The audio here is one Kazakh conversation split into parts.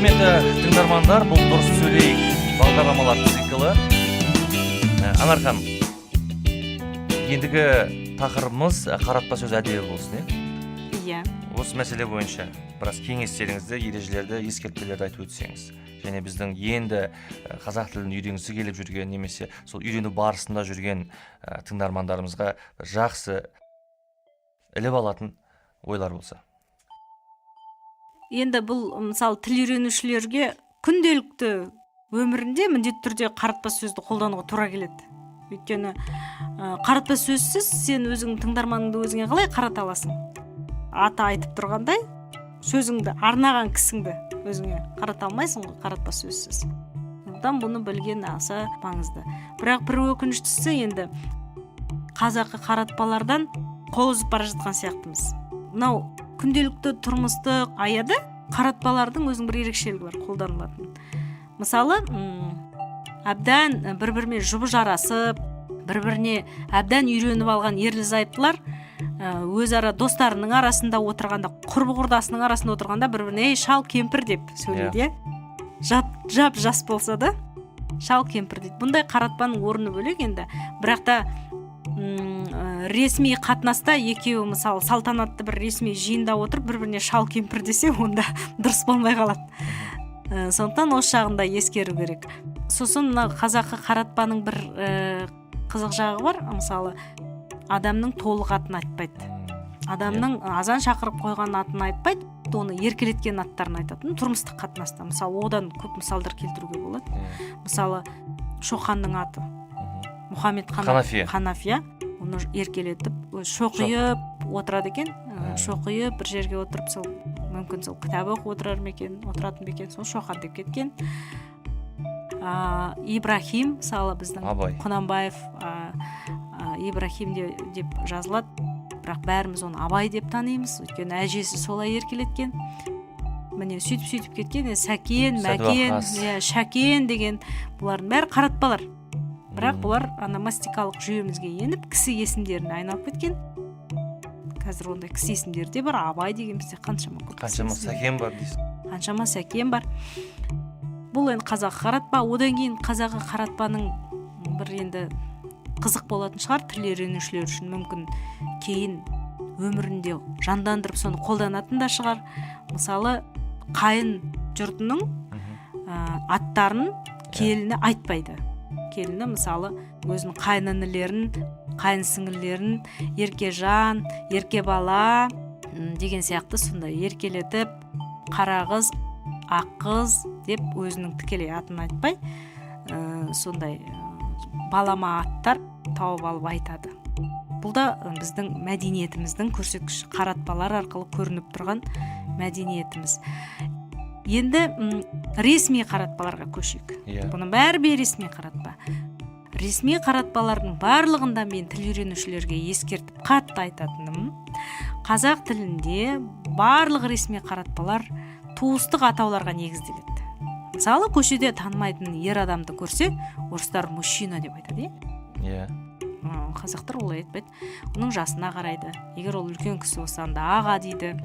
Құрметті тыңдармандар, бұл дұрыс сөйлейік бағдарламалар циклы. Анархан, ендігі тақырыбымыз қаратпа сөз әдебі болсын, Иә. Осы мәселе бойынша біраз кеңестеріңізді, ережелерді, ескертпелерді айтып өтсеңіз. Және біздің енді қазақ тілін үйренгісі келіп жүрген, немесе сол үйрену барысында жүрген тыңдармандарымызға жақсы іліп алатын ойлар болса. Енді бұл, мысалы, тіл үйренушілерге күнделікті өмірінде міндетті түрде қаратпа сөзді қолдануға тура келеді. Өйткені қаратпа сөзсіз сен өзің тыңдарманыңды өзіңе қалай қарата аласың? Аты айтып тұрғандай, сөзіңді, арнаған кісіңді өзіңе қарата алмайсың ғой қаратпа сөзсіз. Сондықтан бұны білген аса маңызды. Бірақ бір өкініштісі енді қазақы қаратпалардан қол үзіп бара жатқан сияқтымыз. Мынау күнделікті тұрмыстық аяда қаратпалардың өзінің бір ерекшелігі бар қолданылатын. Мысалы, әбден бір-бірімен жұбы жарасып, бір-біріне әбден үйреніп алған ерлі-зайыптылар өзара достарының арасында отырғанда, құрбы-құрдасының арасында отырғанда бір-біріне ей шал кемпір деп сөйлейді. Жап жас болса да шал кемпір дейді. Бұндай қаратпаның орны бөлек енді. Бірақ та ресми қатынаста екеуі, мысалы, салтанатты бір ресми жиында отырып бір-біріне шал кемпір десе, онда дұрыс болмай қалады. Сондықтан осы жағында ескеру керек. Сосын қазақы қаратпаның бір қызық жағы бар. Мысалы, адамның толық атын айтпайды. Адамның азан шақырып қойған атын айтпайды, оны еркелеткен аттарын айтатын тұрмыстық қатынаста. Мысалы, одан көп мысалдар келтіруге болады. Мысалы, Шоқанның аты Мұхаммед Ханафия, оны еркелетіп, шоқиып отырады екен. Шоқиып бір жерге отырып, мүмкін сол кітап оқып отыратын бекен, сол Шоқан деп кеткен. Ибрахим, мысалы, біздің Құнанбаев Ибрахим деп жазылады, бірақ бәріміз оны Абай деп танимыз, өйткені әжесі солай еркелеткен. Міне сөйтіп кеткен, Сәкен, Мәкен, Шәкен деген бұлардың бәрі қаратпалар. Бірақ бұлар ономастикалық жүйемізге еніп, кісі есімдеріне айналып кеткен. Қазір ондай кісі есімдері де бар. Абай деген бізде қаншама Сәкен бар дейсіз. Қаншама Сәкен бар. Бұл енді қазақы қаратпа. Одан кейін қазақы қаратпаның бір енді қызық болатын шығар тіл үйренушілер үшін, мүмкін кейін өмірінде жандандырып соны қолданатын да шығар. Мысалы, қайын жұртының аттарын келіні айтпайды. Келіні, мысалы, өзінің қайын-інілерін, қайын-сіңілерін Еркежан, Еркебала деген сияқты сондай еркелетіп, қара қыз, ақ қыз деп өзінің тікелей атын айтпай, сондай балама аттар тауып алып айтады. Бұл да біздің мәдениетіміздің көрсеткіші, қаратпалар арқылы көрініп тұрған мәдениетіміз. Енді ресми қаратпаларға көшейік. Бұның бәрі бейресми қаратпа. Ресми қаратпалардың барлығында мен тіл үйренушілерге ескертіп қатты айтатыным, қазақ тілінде барлық ресми қаратпалар туыстық атауларға негізделеді. Мысалы, көшеде танымайтын ер адамды көрсе, орыстар мужчина деп айтады. Қазақтар олай айтпайды. Оның жасына қарайды. Егер ол үлкен кісі болса, аға дейді.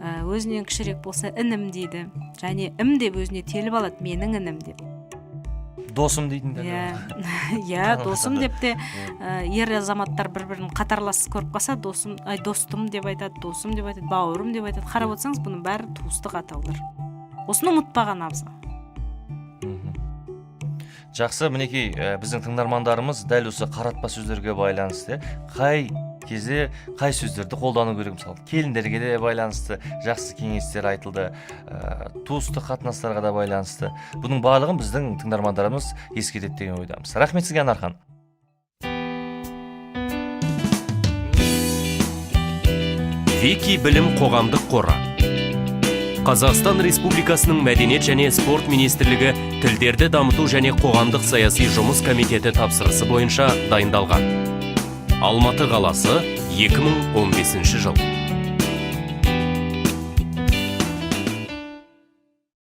Өзінен кішірек болса інім дейді, және деп өзіне теліп алады, менің інім деп. Досым дейтіндер. Досым деп те ер азаматтар бір-бірін қатарлас көріп қалса, достым деп айтады, досым деп айтады, бауырым деп айтады. Қарап отырсаңыз, бұның бәрі туыстық атаулар. Осыны ұмытпаған абзал. Жақсы, мінекей біздің тыңдармандарымыз дәл осы қаратпа сөздерге байланысты қай кезде қай сөздерді қолдану керек, мысалы келіндерге де байланысты жақсы кеңестер айтылды, туыстық қатынастарға да байланысты. Бұның барлығын біздің тыңдармандарымыз ескереді деген ойдамыз. Рахмет сізге, Анархан. Вики білім қоғамдық қоры. Қазақстан Республикасының Мәдениет және спорт министрлігі тілдерді дамыту және қоғамдық саяси жұмыс комитеті тапсырысы бойынша дайындалған. Алматы қаласы 2015 жыл.